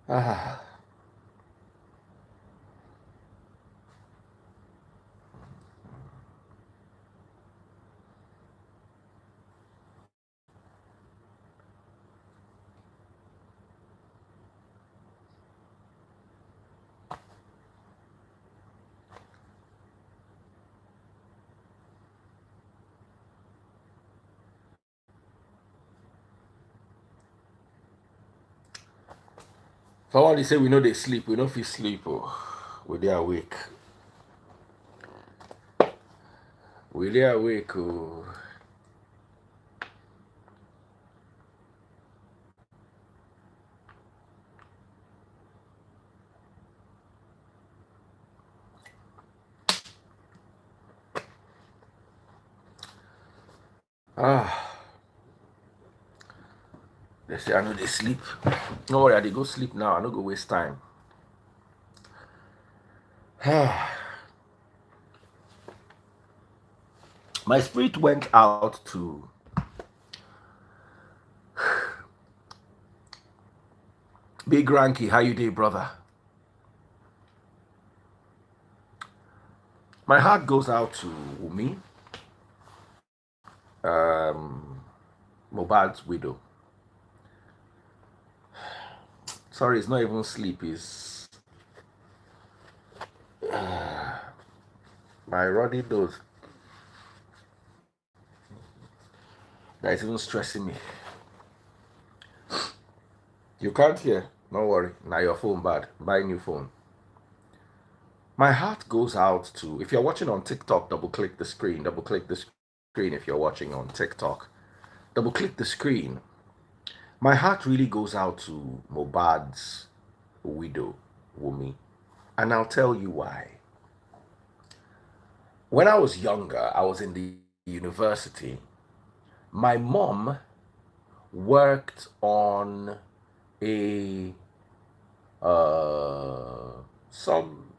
Ah. Somebody say we know they sleep. We know if we sleep. Oh, we they awake. We they awake. Oh. Ah. They say I know they sleep. No worry, they go sleep now. I no go waste time. My spirit went out to Big Ranky. How you day, brother? My heart goes out to Wunmi, um, MohBad's widow. Sorry, it's not even sleep. It's my runny nose that is even stressing me. You can't hear? No worry. Now your phone bad. Buy a new phone. My heart goes out to, if you're watching on TikTok, double click the screen. Double click the screen if you're watching on TikTok. Double click the screen. My heart really goes out to MohBad's widow, Wunmi. And I'll tell you why. When I was younger, I was in the university. My mom worked on a some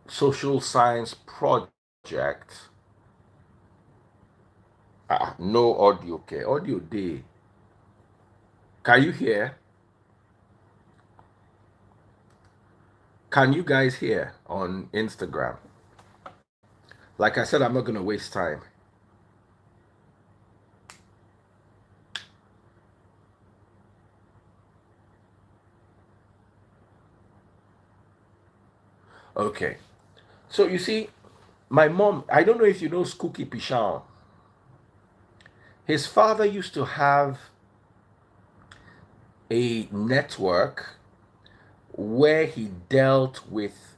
social science project. No audio, okay. Audio day. Can you hear? Can you guys hear on Instagram? Like I said, I'm not gonna waste time. Okay. So you see, my mom, I don't know if you know Skooky Pichon. His father used to have a network where he dealt with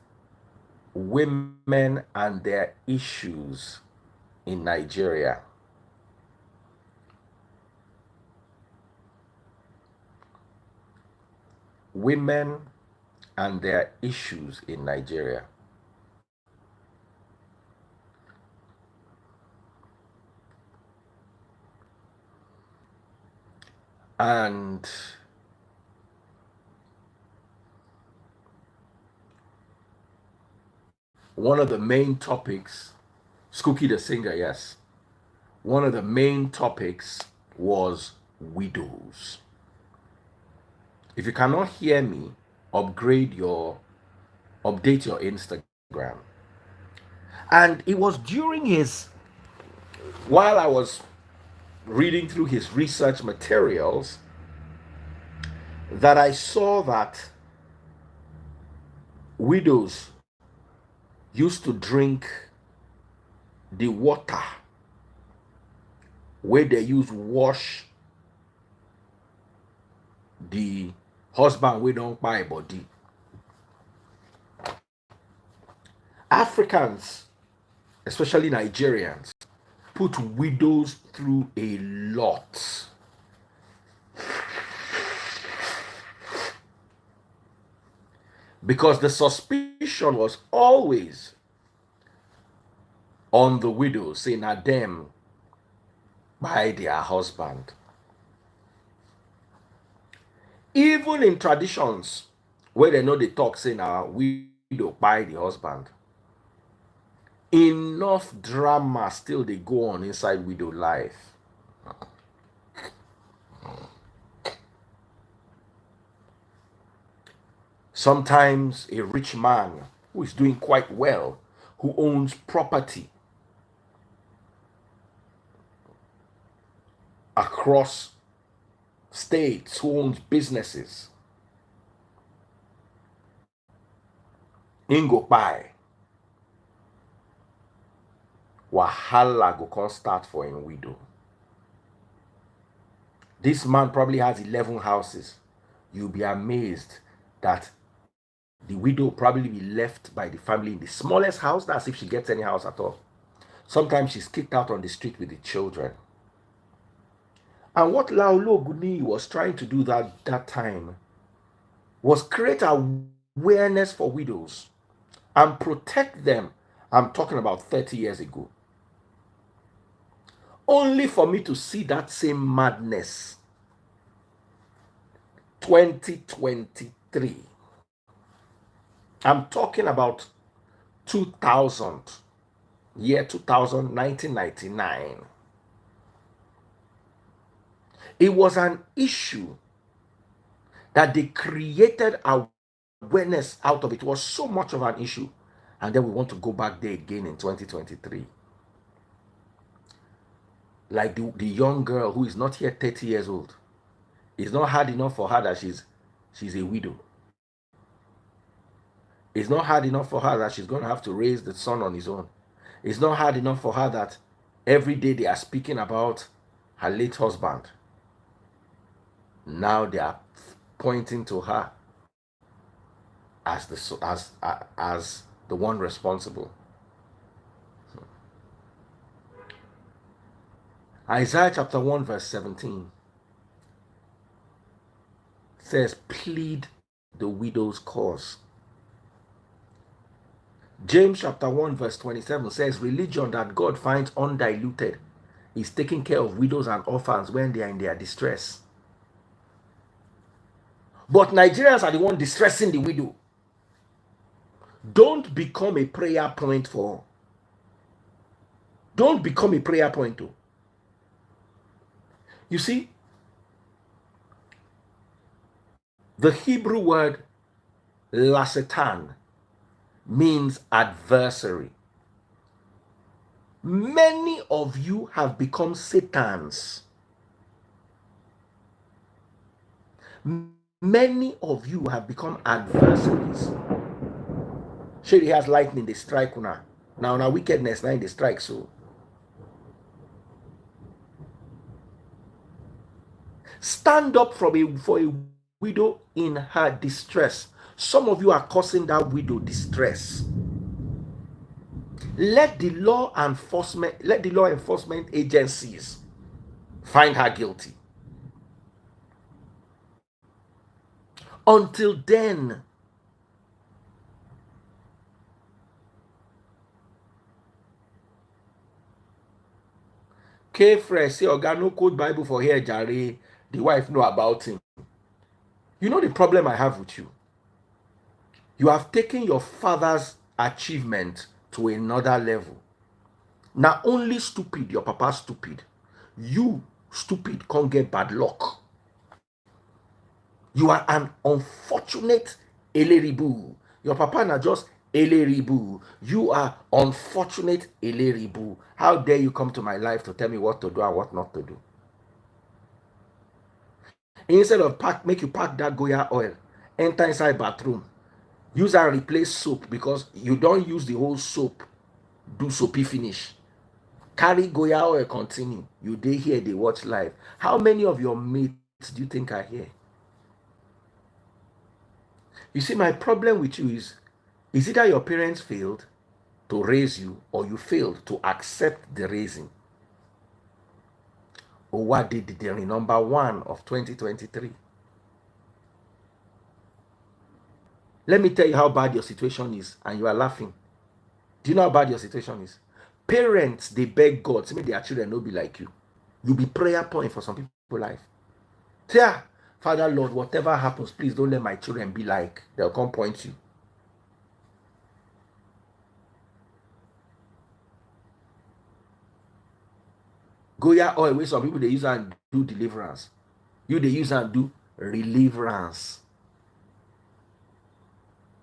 women and their issues in Nigeria. Women and their issues in Nigeria. And one of the main topics, Skooky the singer, yes, one of the main topics was widows. If you cannot hear me, upgrade your, update your Instagram. And it was during his, while I was reading through his research materials, that I saw that widows used to drink the water where they use wash the husband we don't buy body. Africans, especially Nigerians, put widows through a lot. Because the suspicion was always on the widows, saying that them by their husband. Even in traditions where they know they talk, saying our widow by the husband, enough drama still they go on inside widow life. Sometimes a rich man who is doing quite well, who owns property across states, who owns businesses, Ingo buy wahala go come start for him widow. This man probably has 11 houses. You'll be amazed that the widow probably be left by the family in the smallest house. That's if she gets any house at all. Sometimes she's kicked out on the street with the children. And what Laolo Guni was trying to do that time was create awareness for widows and protect them. I'm talking about 30 years ago. Only for me to see that same madness 2023. I'm talking about 2000, year 2000, 1999. It was an issue that they created awareness out of it. It was so much of an issue. And then we want to go back there again in 2023. Like the young girl who is not yet 30 years old. It's not hard enough for her that she's a widow. It's not hard enough for her that she's going to have to raise the son on his own. It's not hard enough for her that every day they are speaking about her late husband. Now they are pointing to her as the one responsible. Isaiah chapter 1 verse 17 says, plead the widow's cause. James chapter 1 verse 27 says, religion that God finds undiluted is taking care of widows and orphans when they are in their distress. But Nigerians are the one distressing the widow. Don't become a prayer point for. Don't become a prayer point too. You see, the Hebrew word lasatan means adversary. Many of you have become Satans. Many of you have become adversaries. Shady has lightning, they strike una. Now wickedness, now they strike so. Stand up for a widow in her distress. Some of you are causing that widow distress. Let the law enforcement agencies find her guilty. Until then, K-Fresh say, Oga, no code Bible for here, Jare. The wife know about him. You know the problem I have with you? You have taken your father's achievement to another level. Not only stupid, your papa stupid. You, stupid, can't get bad luck. You are an unfortunate eleribu. Your papa na just eleribu. You are unfortunate eleribu. How dare you come to my life to tell me what to do and what not to do? Instead of make you pack that Goya oil, enter inside bathroom, use and replace soap because you don't use the whole soap, do soapy finish. Carry Goya oil, continue. You dey here, they watch live. How many of your mates do you think are here? You see, my problem with you is either your parents failed to raise you or you failed to accept the raising. Or what did the number 1 of 2023? Let me tell you how bad your situation is, and you are laughing. Do you know how bad your situation is? Parents, they beg God to make their children not be like you. You'll be prayer point for some people's life. Yeah, Father Lord, whatever happens, please don't let my children be like. They'll come point you. Goya oil, where some people they use and do deliverance. You they use and do deliverance.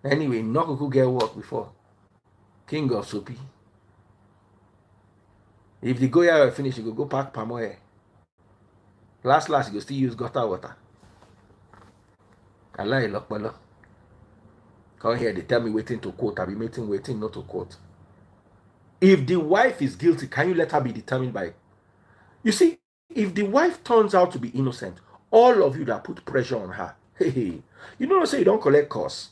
Anyway, no could get work before. King of soapy. If the Goya finish, you go pack palm oil. Last, you go still use gutter water. I lie lock below. Come here, they tell me waiting to quote. I be waiting not to quote. If the wife is guilty, can you let her be determined by? You see, if the wife turns out to be innocent, all of you that put pressure on her, hey, you know, say you don't collect costs.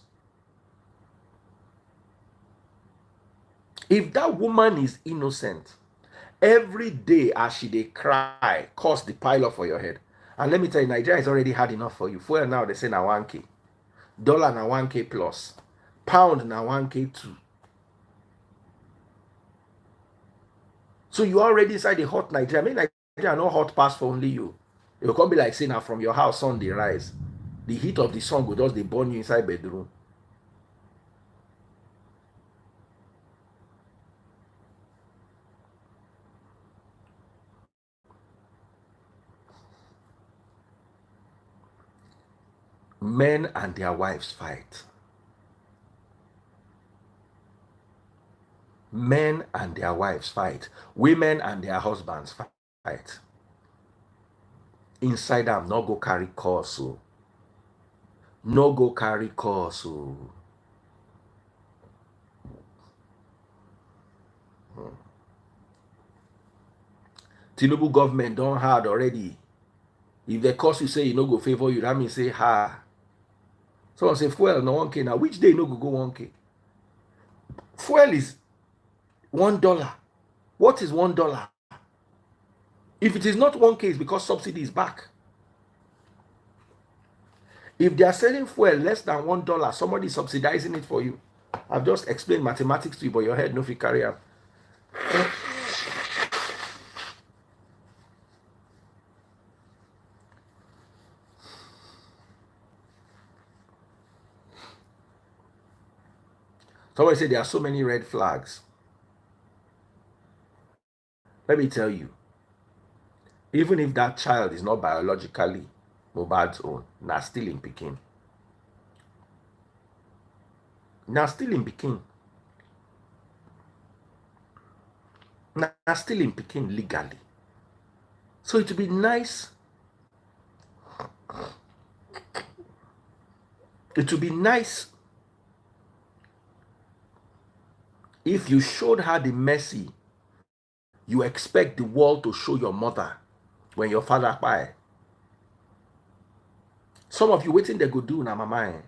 If that woman is innocent, every day as she they cry, cost the pile up for your head. And let me tell you, Nigeria is already hard enough for you. Fuel now they say now 1K, dollar now 1K plus, pound now 1K too. So you already inside the hot Nigeria. I mean, Nigeria no hot pass for only you. It will come be like saying now from your house sun they rise. The heat of the sun will just they burn you inside bedroom. Men and their wives fight. Men and their wives fight. Women and their husbands fight. Inside them, no go carry course. So. No go carry course. So. Tinubu government don't hard already. If the course you say you no go favor you, that means say ha. Someone say fuel no 1K now. Which day no go 1K? Fuel is $1. What is $1? If it is not 1K, it's because subsidy is back. If they are selling fuel less than $1, somebody is subsidizing it for you. I've just explained mathematics to you, but your head no fit carry out. Somebody say there are so many red flags. Let me tell you, even if that child is not biologically MohBad's own, now still in Peking. Now still in Peking. Now still in Peking legally. So it would be nice. It would be nice if you showed her the mercy you expect the world to show your mother when your father died. Some of you waiting they go do na mama.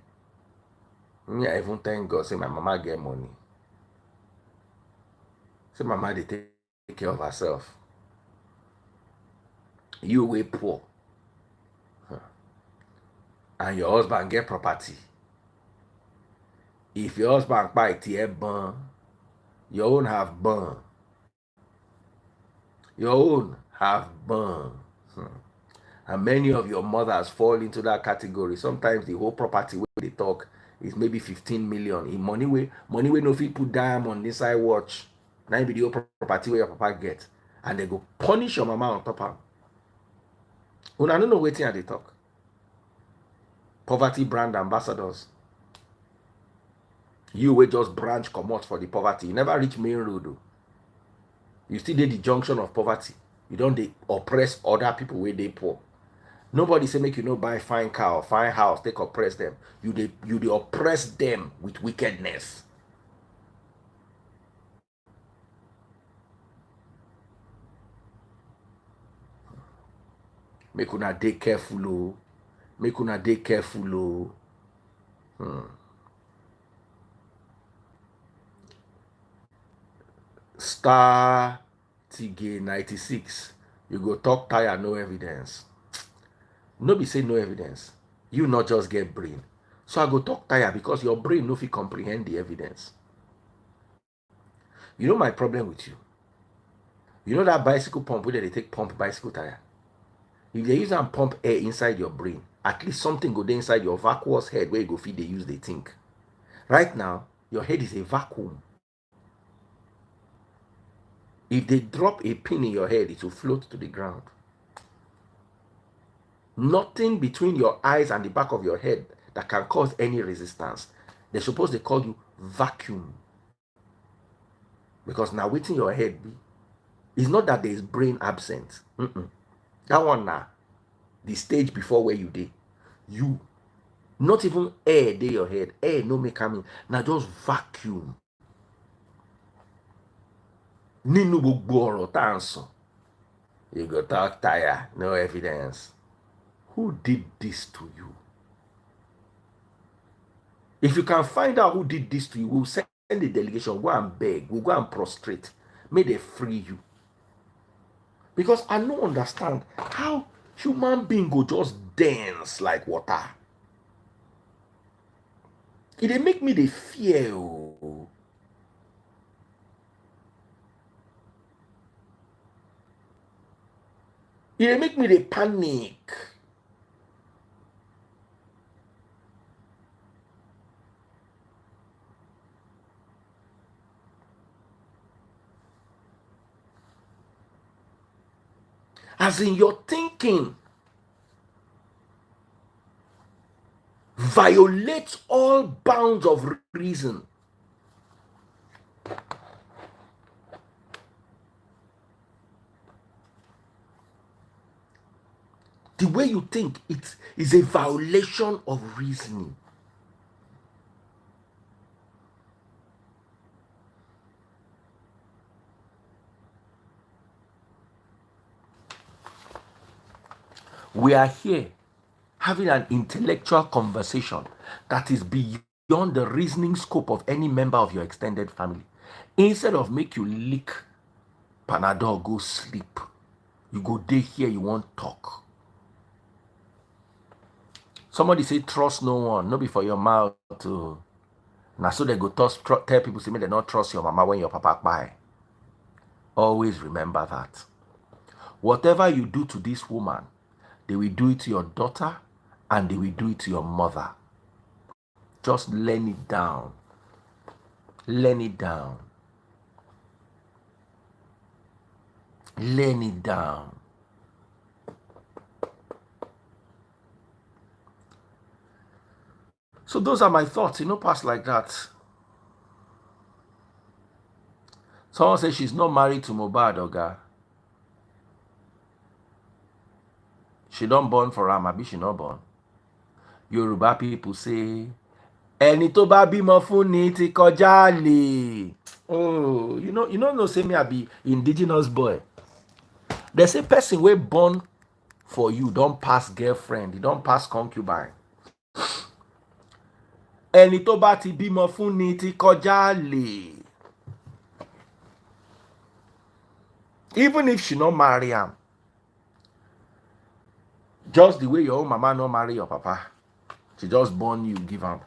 Me, I even thank God say my mama get money. Say mama they take care of herself. You way poor. And your husband get property. If your husband buy it, burn. Your own have burn. Your own have burn. And many of your mothers fall into that category. Sometimes the whole property where they talk is maybe 15 million. In money way no fit put diamond inside watch. Now be the whole property where your papa get. And they go punish your mama on top of. Una no know waiting they talk. Poverty brand ambassadors. You will just branch come out for the poverty. You never reach main road. Though. You still did the junction of poverty. You don't they oppress other people where they poor. Nobody say make you no buy fine car or fine house. They oppress them. You they oppress them with wickedness. Make una dey careful, oh. Make una dey careful, oh. Star TG 96. You go talk tire, no evidence. No be say no evidence. You not just get brain. So I go talk tire because your brain no fit comprehend the evidence. You know my problem with you. You know that bicycle pump where they take pump bicycle tire. If they use and pump air inside your brain, at least something go there inside your vacuous head where you go feed they use they think. Right now, your head is a vacuum. If they drop a pin in your head, it will float to the ground. Nothing between your eyes and the back of your head that can cause any resistance. They're supposed to call you vacuum. Because now waiting your head be. It's not that there's brain absent. That one now, the stage before where you did. You, not even air dey your head. Air no make coming. Now just vacuum. Nínú gbogbo ọ̀rọ̀ tá à ń sọ. You go talk tire, no evidence. Who did this to you? If you can find out who did this to you, we'll send the delegation, go and beg, we'll go and prostrate. May they free you. Because I don't understand how human being go just dance like water. It dey make me dey fear. It dey make me dey panic. As in your thinking violates all bounds of reason. The way you think, it is a violation of reasoning. We are here having an intellectual conversation that is beyond the reasoning scope of any member of your extended family. Instead of make you lick Panadol, go sleep. You go day here, you won't talk. Somebody say trust no one, no be for your mouth to. Now so they go tell people say they not trust your mama when your papa buy. Always remember that. Whatever you do to this woman, they will do it to your daughter and they will do it to your mother. Just learn it down. Learn it down. Learn it down. So those are my thoughts. Pass like that. Someone says she's not married to MohBad, Oga. She don't born for am, abi she not born. Yoruba people say, ẹni tó bá bímọ fún ni ti kọjá lè. Oh, you know, say me I be indigenous boy. They say person wey born for you don't pass girlfriend, you don't pass concubine. Ẹni tó bá ti bímọ fún ni ti kọjá lè. Even if she not marry him, just the way your own mama not marry your papa, she just born you, give him.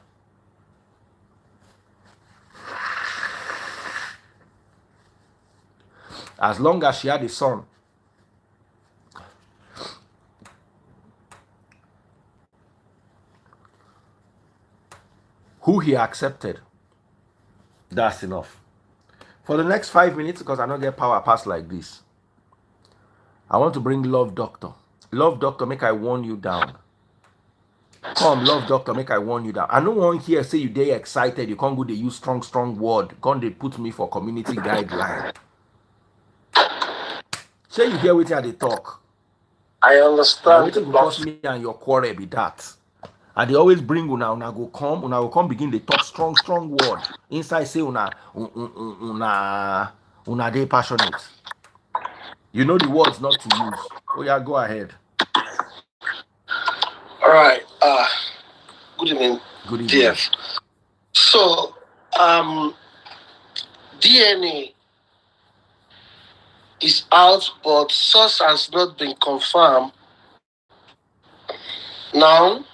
As long as she had a son, who he accepted, that's enough. For the next 5 minutes, because I don't get power pass like this, I want to bring Love Doctor. Love Doctor, make I warn you down. Come, Love Doctor, make I warn you down. I don't want here say you dey excited, you can't go they use strong word. Can't they put me for community guideline? Say you hear wetin I dey talk. I understand. Wetin go cost me and your quarrel be that. And they always bring una go come begin they talk strong word. Inside say una dey passionate. You know the words not to use. Oh yeah, go ahead. All right. Good evening. Good evening. DF. So, DNA is out, but source has not been confirmed. Now,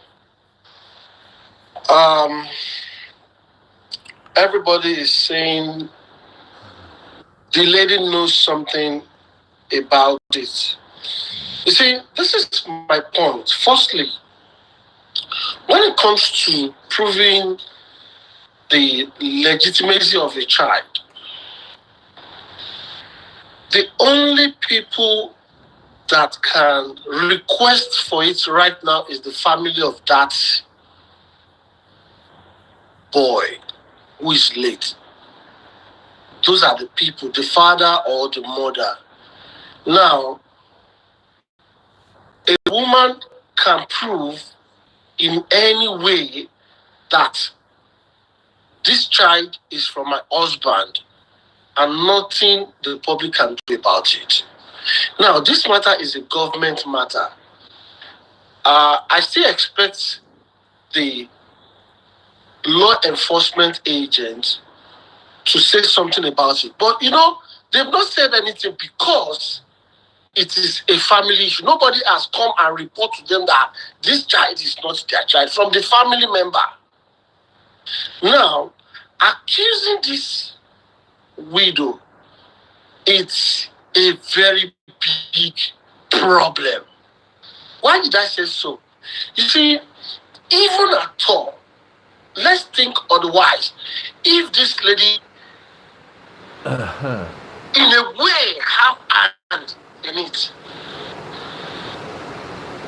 everybody is saying the lady knows something about it. You see, this is my point. Firstly, when it comes to proving the legitimacy of a child, the only people that can request for it right now is the family of that boy who is late. Those are the people, the father or the mother. Now, a woman can prove in any way that this child is from my husband and nothing the public can do about it. Now, this matter is a government matter. I still expect the law enforcement agents to say something about it. But, they've not said anything because it is a family issue. Nobody has come and report to them that this child is not their child from the family member. Now, accusing this widow, it's a very big problem. Why did I say so? You see, even at all, let's think otherwise. If this lady, in a way, have hand in it,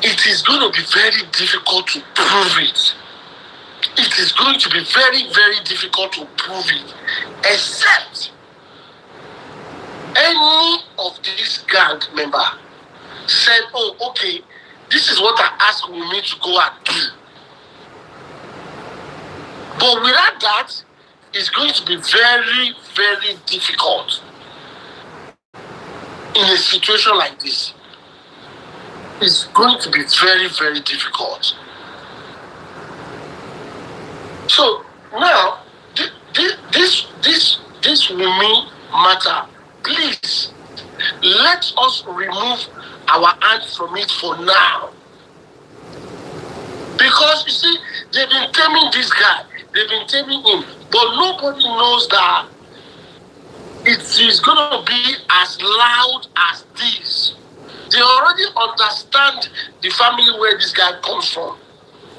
it is going to be very difficult to prove it. It is going to be very, very difficult to prove it, except any of these gang member said, oh, okay, this is what I asked Wunmi to go and do. But without that, it's going to be very, very difficult in a situation like this. It's going to be very, very difficult. So now, this Wunmi matter, please let us remove our hands from it for now. Because you see, they've been taming this guy, they've been taming him, but nobody knows that it is going to be as loud as this. They already understand the family where this guy comes from,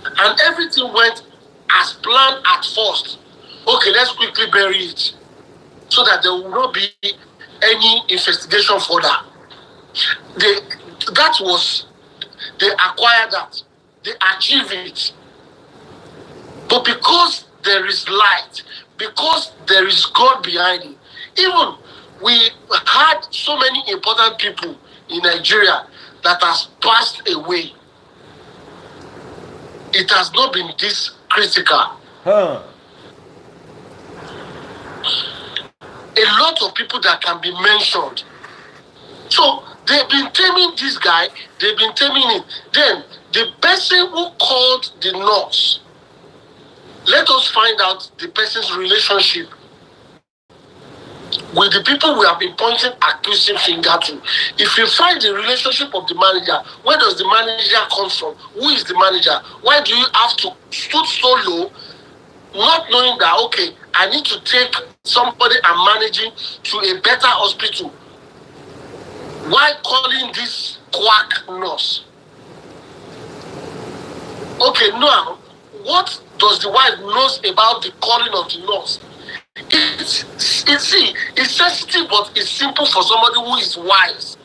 and everything went as planned at first. Okay, let's quickly bury it so that there will not be any investigation further. They acquired that. They achieved it. But because there is light, because there is God behind it, even we had so many important people in Nigeria that has passed away. It has not been this critical. A lot of people that can be mentioned. So they've been taming this guy, they've been taming him. Then the person who called the nurse, let us find out the person's relationship with the people we have been pointing accusing finger to. If you find the relationship of the manager, where does the manager come from? Who is the manager? Why do you have to stood so low, not knowing that, okay, I need to take somebody I'm managing to a better hospital? Why calling this quack nurse? Okay, now, what does the wife knows about the calling of the nurse? It's sensitive, but it's simple for somebody who is wise.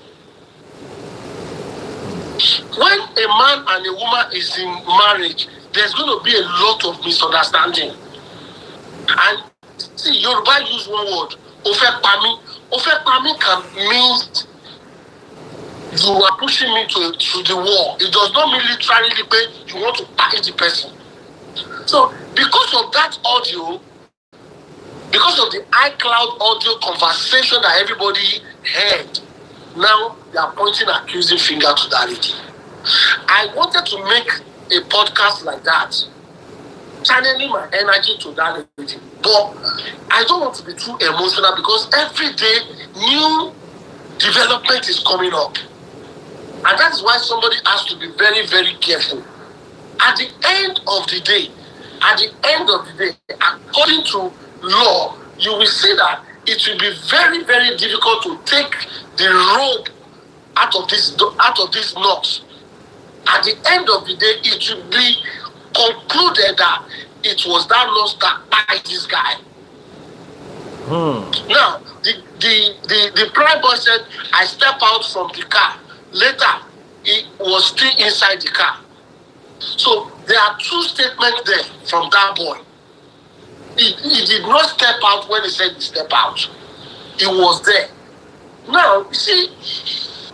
When a man and a woman is in marriage, there's going to be a lot of misunderstanding. And see, Yoruba use one word, Ofe Pami. Ofe Pami can mean you are pushing me to the wall. It does not mean literally that you want to punish the person. So, because of that audio, because of the iCloud audio conversation that everybody heard, now they are pointing accusing finger to that lady. I wanted to make a podcast like that, channeling my energy to that lady. But I don't want to be too emotional because every day new development is coming up. And that's why somebody has to be very, very careful. At the end of the day, according to law, you will see that it will be very, very difficult to take the rope out of this knot. At the end of the day, it will be concluded that it was that knot that tied this guy. Now, the prime boy said, I step out from the car. Later, he was still inside the car. So there are two statements there from that boy. He did not step out when he said he step out. He was there. Now, you see,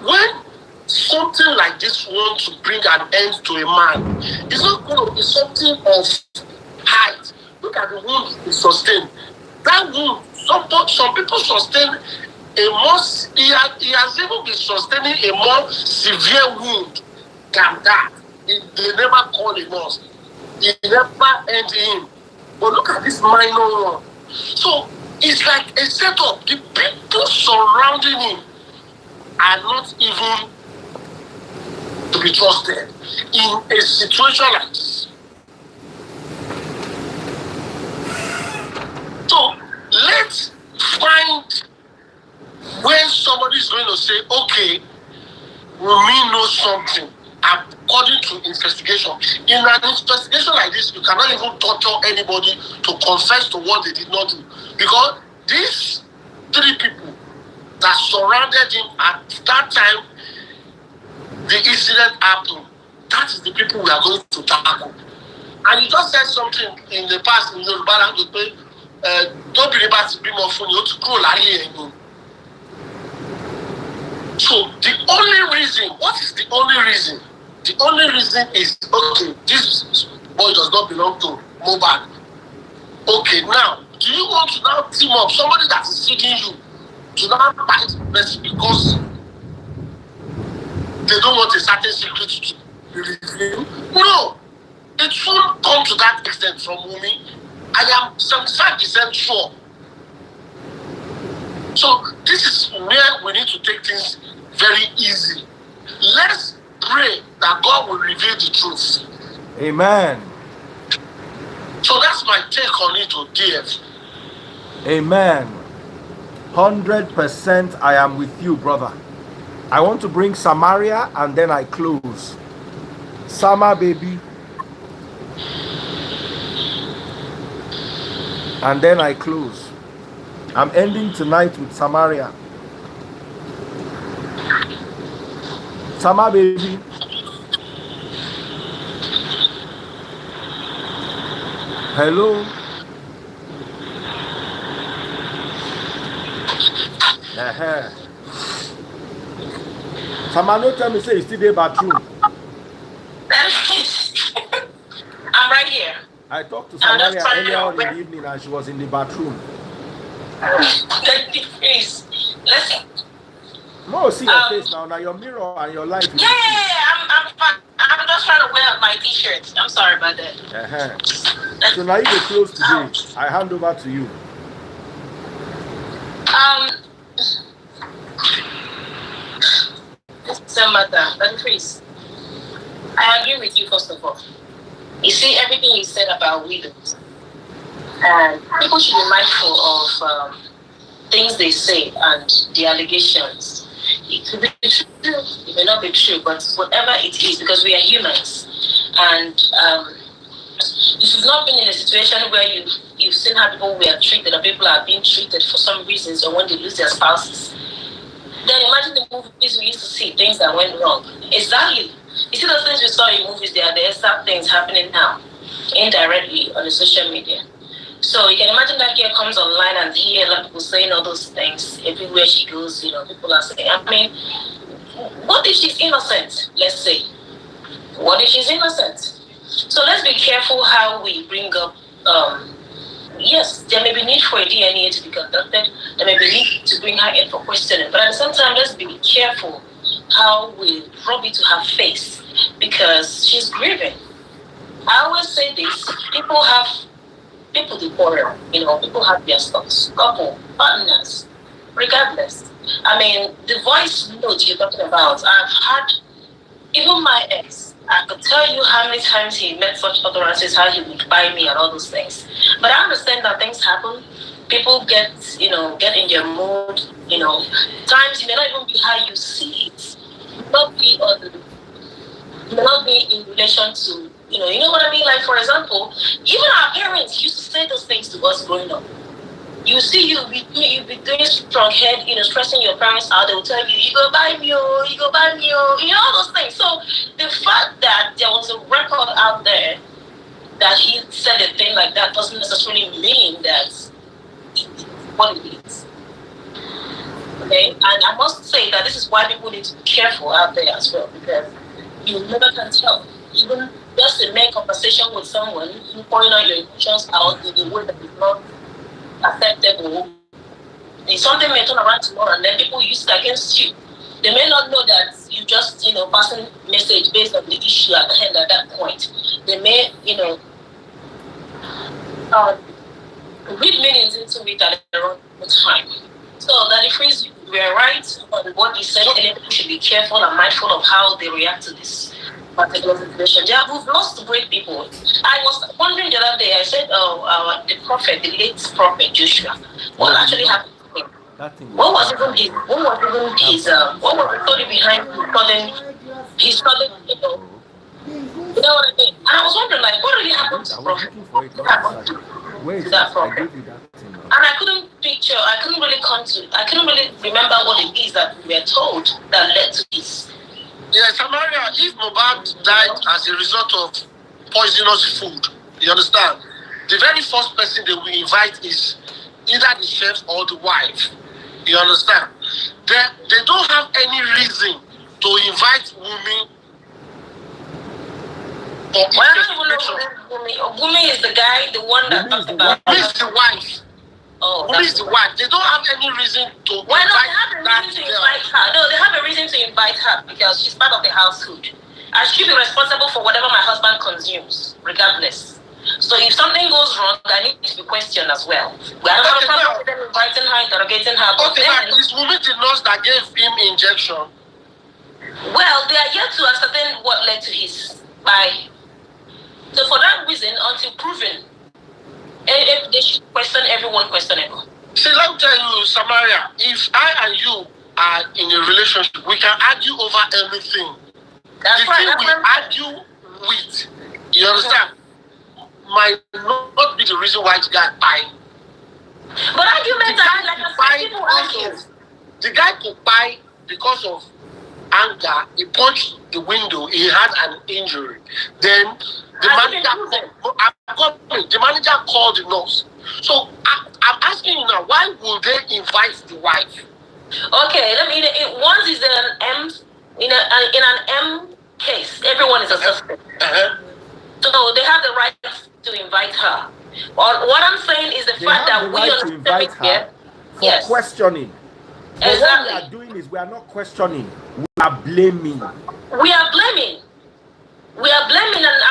when something like this wants to bring an end to a man, it's not going to be something of height. Look at the wound he sustained. That wound, some people sustain a more, he has even been sustaining a more severe wound than that. They never call him us. It never end him. But look at this minor one. So it's like a setup. The people surrounding him are not even to be trusted in a situation like this. So let's find when somebody is going to say, okay, Wunmi knows something according to investigation. In an investigation like this, you cannot even torture anybody to confess to what they did not do. Because these 3 people that surrounded him at that time the incident happened, that is the people we are going to tackle. And he just said something in the past in Yoruba language, don't be able to be more funny, to grow like. So the only reason, what is the only reason? The only reason is, okay, this boy does not belong to MohBad. Okay, now, do you want to now team up somebody that is feeding you to now fight the person because they don't want a certain secret to be revealed? No, it won't come to that extent from Wunmi. I am 75% sure. So this is where we need to take things very easy. Let's pray that God will reveal the truth. Amen. So that's my take on it, DF. Amen. 100% I am with you, brother. I want to bring Samaria and then I close. Sama, baby. And then I close. I'm ending tonight with Samaria. Sama, baby. Hello. Sama, no tell me say you still there bathroom. I'm right here. I talked to Samaria earlier on in the evening and she was in the bathroom. Please, listen. No, see your face now. Now your mirror and your life. Yeah, I'm fine. I'm just trying to wear out my t-shirt. I'm sorry about that. So now you get close today. I hand over to you. But please, I agree with you first of all. You see everything you said about widows, and people should be mindful of things they say and the allegations. It could be true, it may not be true, but whatever it is, because we are humans, and if you've not been in a situation where you've seen how people were treated, or people are being treated for some reasons, or when they lose their spouses, then imagine the movies we used to see, things that went wrong. Exactly. You see those things we saw in movies, there are the exact things happening now, indirectly on the social media. So you can imagine that girl comes online and hear a lot of people saying all those things. Everywhere she goes, people are saying, I mean, what if she's innocent, let's say? What if she's innocent? So let's be careful how we bring up, yes, there may be need for a DNA to be conducted. There may be need to bring her in for questioning. But at the same time, let's be careful how we rub it to her face, because she's grieving. I always say this, people they quarrel, people have their stuff, couple, partners, regardless. I mean, the voice note you're talking about, I've had, even my ex, I could tell you how many times he met such utterances, how he would buy me and all those things. But I understand that things happen. People get in their mood, times it may not even be how you see it. It may not be in relation to, you know what I mean? Like, for example, even our parents used to say those things to us growing up. You see, you'll be doing strong head, stressing your parents out. They will tell you, you go buy me, you go buy me, all those things. So the fact that there was a record out there that he said a thing like that doesn't necessarily mean that it's what it is. Okay, and I must say that this is why people need to be careful out there as well, because you never can tell. Even just a mere conversation with someone, you pouring out your emotions out in a way that is not acceptable. Something may turn around tomorrow and then people use it against you. They may not know that you just, passing message based on the issue at hand at that point. They may, read meanings into it at the wrong time. So that if we are right on what you said, and people should be careful and mindful of how they react to this particular situation. Yeah, we've lost great people. I was wondering the other day, I said, the late prophet Joshua, what actually happened to him? What was the story behind his sudden, you know what I mean? And I was wondering, like, what really happened to the prophet? What happened to that prophet? And I couldn't really remember what it is that we were told that led to this. Yeah, Samaria, if MohBad died as a result of poisonous food, you understand? The very first person they will invite is either the chef or the wife. You understand? They don't have any reason to invite Wunmi. Well, I don't even know Wunmi. Wunmi is the guy, the one that talked about. Wunmi is the wife. Oh, Wunmi is the wife. They don't have any reason to invite her. No, they have a reason to invite her because she's part of the household. I should be responsible for whatever my husband consumes, regardless. So if something goes wrong, I need to be questioned as well. We are not with them inviting her, interrogating her. Okay, but is Wunmi the nurse that gave him injection? Well, they are yet to ascertain what led to his bye. So for that reason, until proven, they should question everyone questionable. See, let me tell you, Samaria, if I and you are in a relationship, we can argue over everything. That's the right. thing we argue with, you understand, might not be the reason why the guy buy. But arguments are like people argue. The guy could buy because of anger. He punched the window. He had an injury. Then the manager called the nurse. So I'm asking you now, why would they invite the wife? Okay, once is in an M case, everyone is a suspect. So they have the right to invite her. What I'm saying is the fact that we to invite her for questioning. But what we are doing is we are not questioning. We are blaming. We are blaming, and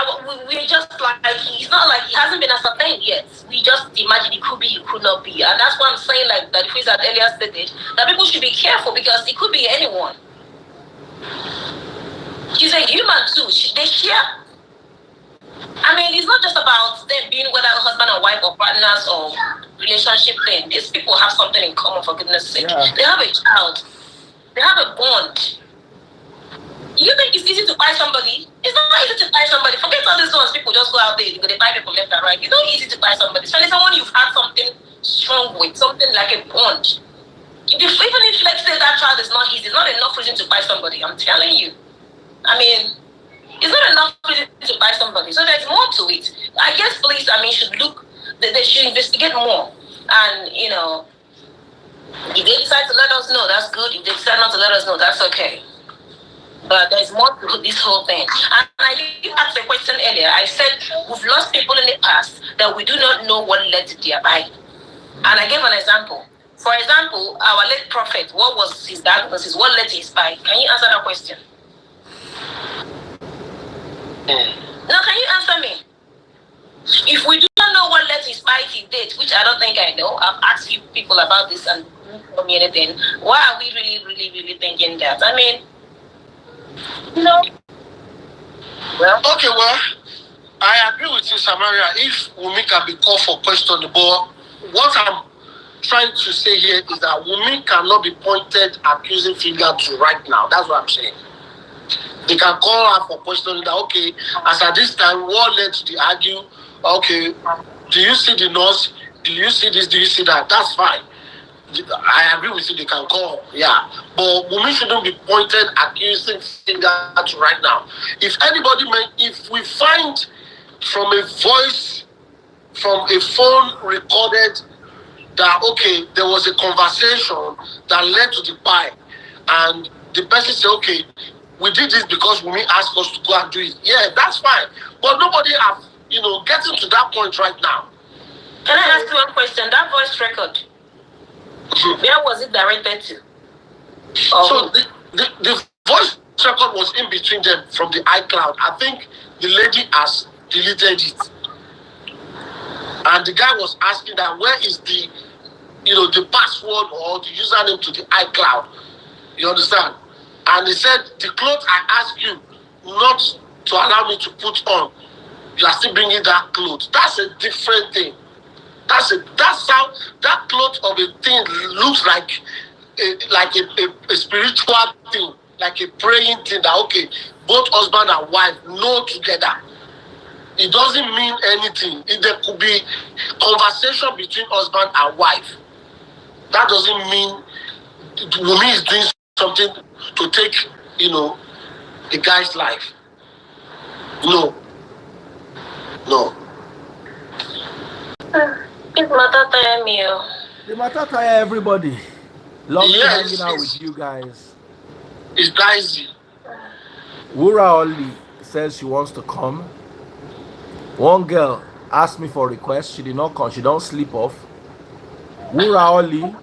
we're just like, it's not like it hasn't been ascertained yet. We just imagine it could be, it could not be. And that's why I'm saying, like, that if it's at earlier stage, that people should be careful because it could be anyone. She's a human too. They share. I mean, it's not just about them being whether husband or wife or partners or relationship thing. These people have something in common, for goodness sake. Yeah. They have a child. They have a bond. You think it's easy to buy somebody? It's not easy to buy somebody. Forget all these ones. People just go out there, they buy people left and right. It's not easy to buy somebody. Especially someone you've had something strong with, something like a bond. Even if, let's say, that child is not easy, it's not enough reason to buy somebody. I'm telling you. I mean, it's not enough reason to buy somebody. So there's more to it. I guess police, should look, they should investigate more. And, if they decide to let us know, that's good. If they decide not to let us know, that's okay. But there's more to this whole thing. And I did ask a question earlier. I said, we've lost people in the past that we do not know what led to their bite. And I gave an example. For example, our late prophet, what was his diagnosis? What led to his bite? Can you answer that question? Now, can you answer me? If we do not know what led to his bite he did, which I don't think I know, I've asked few people about this and don't tell me anything. Why are we really, really, really thinking that? Well, I agree with you, Samaria. If Wunmi can be called for questioning, but what I'm trying to say here is that Wunmi cannot be pointed accusing finger to right now. That's what I'm saying. They can call her for questioning that, okay, as at this time, what led to the argue? Okay, do you see the nurse? Do you see this? Do you see that? That's fine. I agree with you, they can call, yeah. But Wunmi shouldn't be pointed accusing finger to right now. If we find from a voice, from a phone recorded that, okay, there was a conversation that led to the pie. And the person said, okay, we did this because Wunmi asked us to go and do it. Yeah, that's fine. But nobody have, getting to that point right now. Can I ask you one question? That voice record, where was it directed to? So the voice record was in between them from the iCloud. I think the lady has deleted it. And the guy was asking that where is the password or the username to the iCloud. You understand? And he said, the clothes I asked you not to allow me to put on, you are still bringing that clothes. That's a different thing. That's how that cloth of a thing looks like a spiritual thing, like a praying thing that, okay, both husband and wife know together. It doesn't mean anything. There could be conversation between husband and wife. That doesn't mean Wunmi is doing something to take, the guy's life. No. It's matter tire me. The matter tire everybody. Love hanging out with you guys. It's dicey. Wura Oli says she wants to come. One girl asked me for a request. She did not come. She don't sleep off. Wura Oli,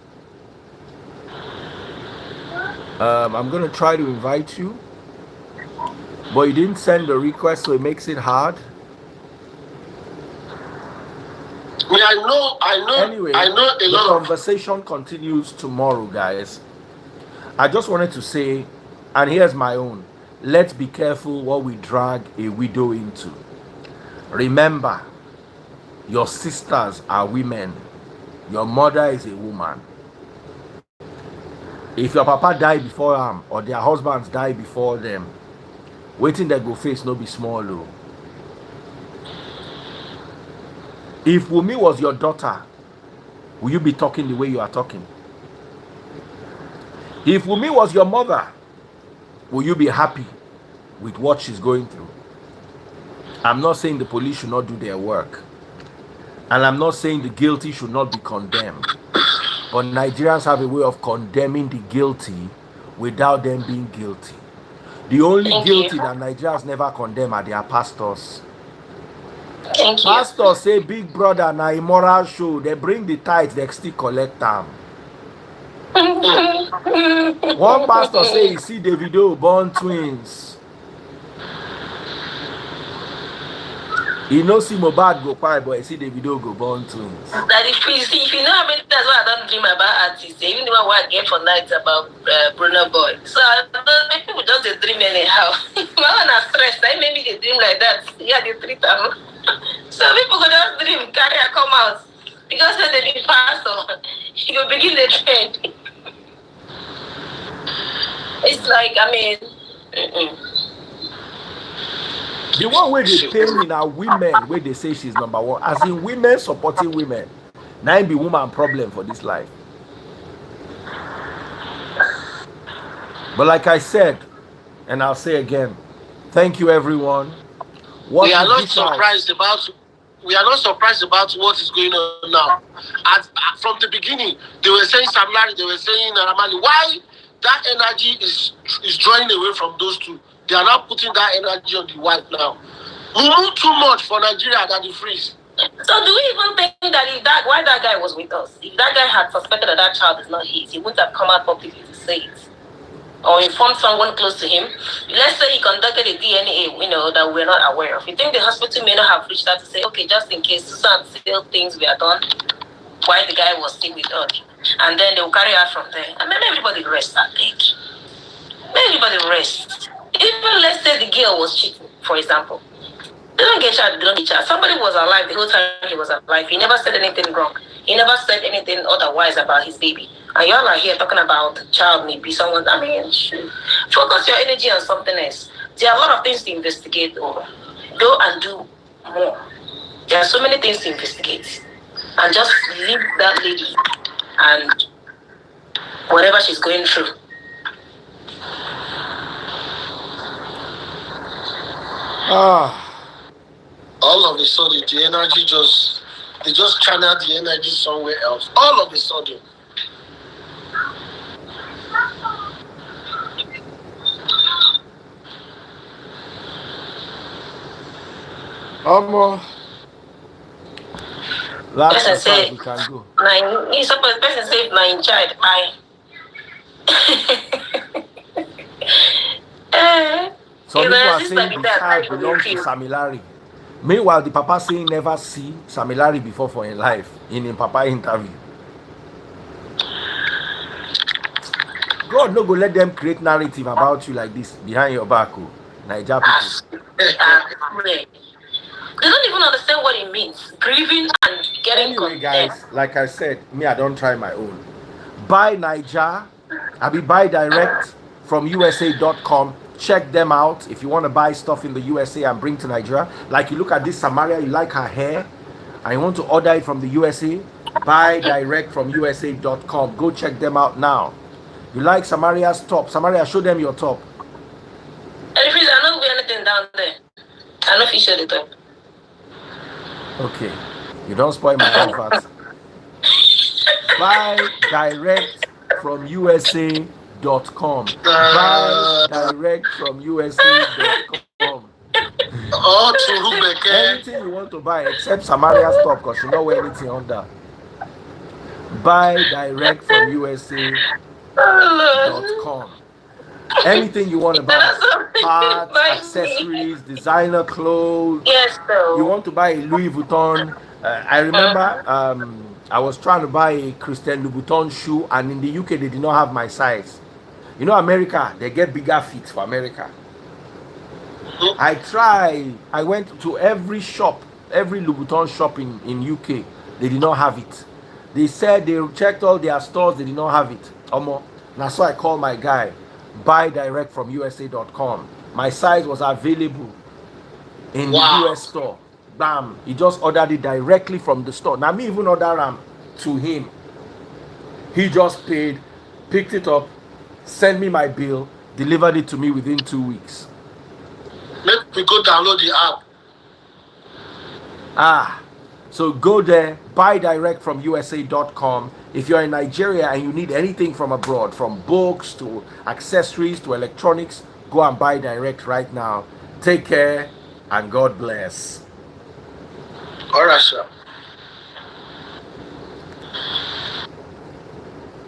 I'm gonna try to invite you, but you didn't send the request, so it makes it hard. Anyway, the conversation continues tomorrow, guys. I just wanted to say, and here's my own, let's be careful what we drag a widow into. Remember, your sisters are women. Your mother is a woman. If your papa die before them or their husbands die before them, waiting they go face no be small though. If Wunmi was your daughter, will you be talking the way you are talking? If Wunmi was your mother, will you be happy with what she's going through? I'm not saying the police should not do their work. And I'm not saying the guilty should not be condemned. But Nigerians have a way of condemning the guilty without them being guilty. The only guilty that Nigerians never condemn are their pastors. Thank you. Pastors say Big Brother na immoral show. They bring the tithes, they still collect them. One pastor say he see Davido born twins. He no see MohBad's go pie, but he see Davido go born twins. That if you know how many times I don't dream about artists, even the one what I get for nights about Bruno Boy. So people just dream anyhow. My one are stressed. I maybe they dream like that. Yeah, they treat them. So people go just dream, carry a come out. Because when they be pastor, you go begin the trend. It's like, The one where they pay me now, women, where they say she's number one, as in women supporting women. Now be woman problem for this life. But like I said, and I'll say again, thank you everyone. We are not surprised about what is going on now. From the beginning, they were saying Sam Larry, they were saying Naramali. Why that energy is drawing away from those two? They are now putting that energy on the wife now. We move too much for Nigeria than the freeze. So do we even think that why that guy was with us? If that guy had suspected that child is not his, he wouldn't have come out publicly to say it. Or informed someone close to him. Let's say he conducted a DNA, that we're not aware of. You think the hospital may not have reached out to say, okay, just in case Susan still things we are done, why the guy was still with us. And then they will carry out from there. And then everybody rest, I think. Everybody rest. Even let's say the girl was cheating, for example. They don't get child, they don't get child. Somebody was alive the whole time he was alive. He never said anything wrong. He never said anything otherwise about his baby. And y'all are here talking about the child may be someone. Focus your energy on something else. There are a lot of things to investigate over. Go and do more. There are so many things to investigate. And just leave that lady and whatever she's going through. All of a sudden, the energy they just channel the energy somewhere else. All of a sudden. Last Person as far as say, we can go. you suppose person say my child, I. Some If people my are sister saying be the there, I child will belongs to refuse. Samilari. Meanwhile, the papa saying never see Samilari before for in life in papa interview. God no go let them create narrative about you like this behind your back, oh, Naija people. They don't even understand what it means. Grieving and getting Anyway, condemned. guys, like I said, me I don't try my own. Buy Naija, buy direct from USA.com. Check them out if you want to buy stuff in the USA and bring to Nigeria. Like you look at this Samaria, you like her hair, and you want to order it from the USA. Buy direct from USA.com. Go check them out now. You like Samaria's top? Samaria, show them your top. And if I don't do anything down there, I know if you shut it up. Okay, you don't spoil my advert. Buy direct from USA.com. Buy direct from USA.com. Anything you want to buy except Samaria's top because you know where anything under. Buy direct from USA.com. Anything you want to buy, parts, accessories, designer clothes. Yes, though. You want to buy a Louis Vuitton. I remember I was trying to buy a Christian Louboutin shoe, and in the UK they did not have my size. You know, America, they get bigger feet for America. I tried. I went to every shop, every Louboutin shop in UK. They did not have it. They said they checked all their stores. They did not have it. Now, so I called my guy. Buy direct from USA.com. My size was available in the US store. Bam. He just ordered it directly from the store. Now, me even order them to him. He just paid, picked it up, sent me my bill, delivered it to me within 2 weeks. Let me go download the app. So go there, buy direct from USA.com. If you're in Nigeria and you need anything from abroad, from books to accessories to electronics, go and buy direct right now. Take care and God bless. All right, sir.